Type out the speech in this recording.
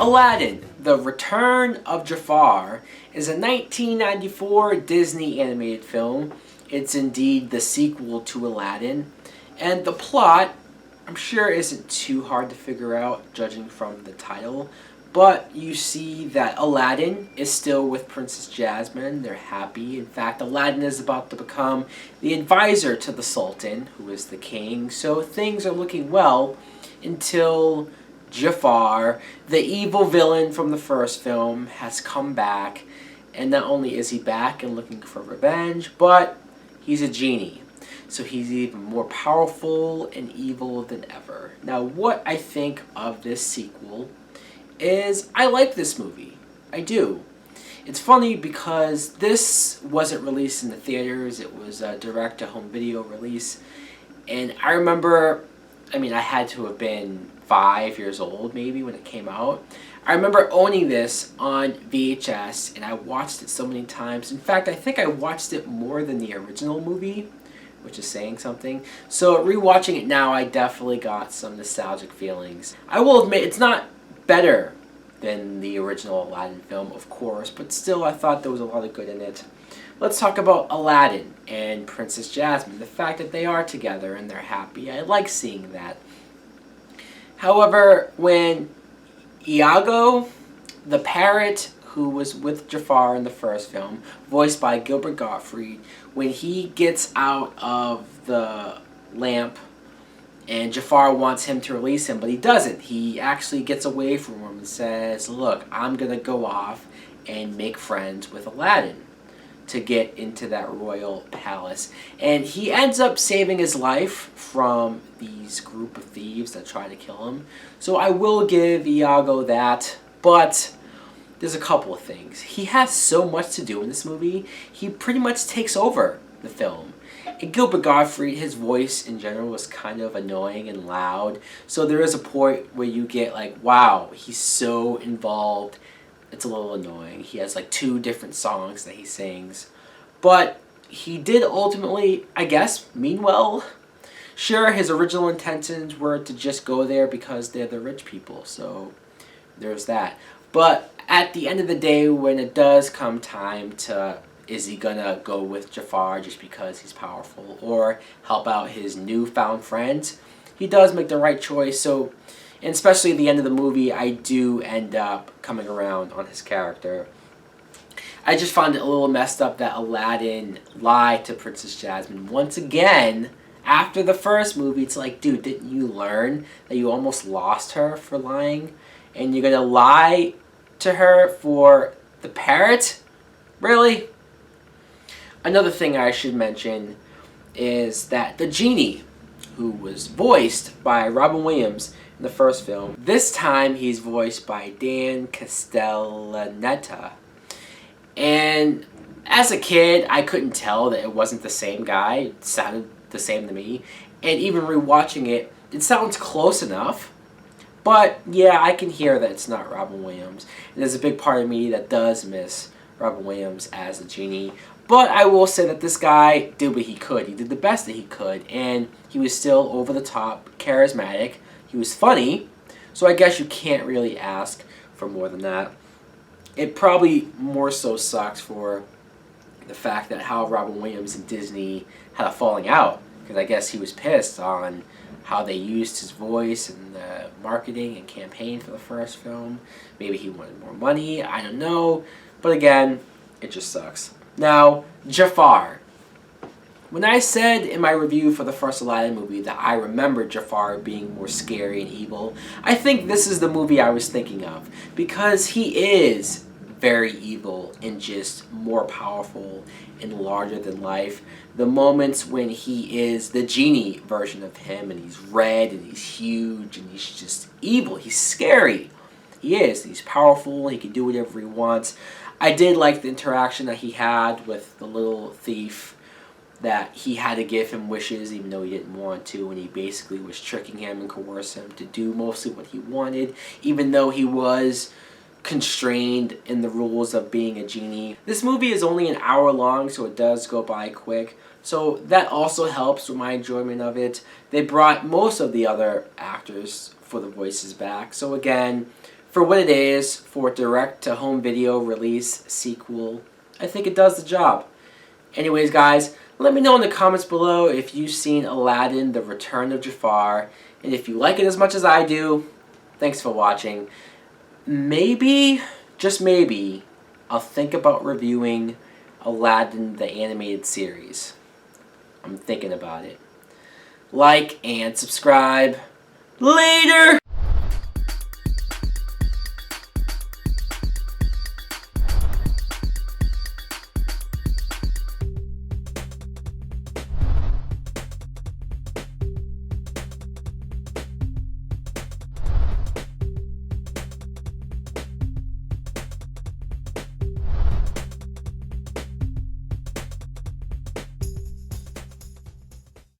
Aladdin, The Return of Jafar, is a 1994 Disney animated film. It's indeed the sequel to Aladdin. And the plot, I'm sure, isn't too hard to figure out, judging from the title. But you see that Aladdin is still with Princess Jasmine. They're happy. In fact, Aladdin is about to become the advisor to the Sultan, who is the king. So things are looking well until Jafar, the evil villain from the first film, has come back. And not only is he back and looking for revenge, but he's a genie. So he's even more powerful and evil than ever. Now, what I think of this sequel is I like this movie. I do. It's funny because this wasn't released in the theaters. It was a direct-to-home video release. And I remember, I had to have been 5 years old maybe when it came out. I remember owning this on VHS, and I watched it so many times. In fact, I think I watched it more than the original movie, which is saying something. So rewatching it now, I definitely got some nostalgic feelings. I will admit, it's not better than the original Aladdin film, of course, but still I thought there was a lot of good in it. Let's talk about Aladdin and Princess Jasmine. The fact that they are together and they're happy, I like seeing that. However, when Iago, the parrot who was with Jafar in the first film, voiced by Gilbert Gottfried, when he gets out of the lamp and Jafar wants him to release him, but he doesn't. He actually gets away from him and says, look, I'm going to go off and make friends with Aladdin to get into that royal palace. And he ends up saving his life from these group of thieves that try to kill him. So I will give Iago that, but there's a couple of things. He has so much to do in this movie, he pretty much takes over the film. And Gilbert Gottfried, his voice in general was kind of annoying and loud. So there is a point where you get like, wow, he's so involved. It's a little annoying. He has like 2 different songs that he sings. But he did ultimately, I guess, mean well. Sure, his original intentions were to just go there because they're the rich people. So there's that. But at the end of the day, when it does come time to, is he gonna go with Jafar just because he's powerful or help out his newfound friends? He does make the right choice. So, and especially at the end of the movie, I do end up coming around on his character. I just found it a little messed up that Aladdin lied to Princess Jasmine once again. After the first movie, it's like, dude, didn't you learn that you almost lost her for lying? And you're gonna lie to her for the parrot? Really? Another thing I should mention is that the Genie, who was voiced by Robin Williams in the first film, this time he's voiced by Dan Castellaneta. And as a kid, I couldn't tell that it wasn't the same guy. It sounded the same to me. And even rewatching it, it sounds close enough. But yeah, I can hear that it's not Robin Williams. And there's a big part of me that does miss Robin Williams as the Genie. But I will say that this guy did what he could. He did the best that he could. And he was still over the top, charismatic. He was funny. So I guess you can't really ask for more than that. It probably more so sucks for the fact that how Robin Williams and Disney had a falling out. Because I guess he was pissed on how they used his voice in the marketing and campaign for the first film. Maybe he wanted more money. I don't know. But again, it just sucks. Now, Jafar. When I said in my review for the first Aladdin movie that I remember Jafar being more scary and evil, I think this is the movie I was thinking of. Because he is very evil and just more powerful and larger than life. The moments when he is the Genie version of him and he's red and he's huge and he's just evil. He's scary. He is. He's powerful. He can do whatever he wants. I did like the interaction that he had with the little thief, that he had to give him wishes even though he didn't want to, and he basically was tricking him and coercing him to do mostly what he wanted, even though he was constrained in the rules of being a genie. This movie is only an hour long, so it does go by quick. So that also helps with my enjoyment of it. They brought most of the other actors for the voices back. So again, for what it is, for direct-to-home video release sequel, I think it does the job. Anyways, guys, let me know in the comments below if you've seen Aladdin, The Return of Jafar, and if you like it as much as I do. Thanks for watching. Maybe, just maybe, I'll think about reviewing Aladdin, the animated series. I'm thinking about it. Like and subscribe. Later!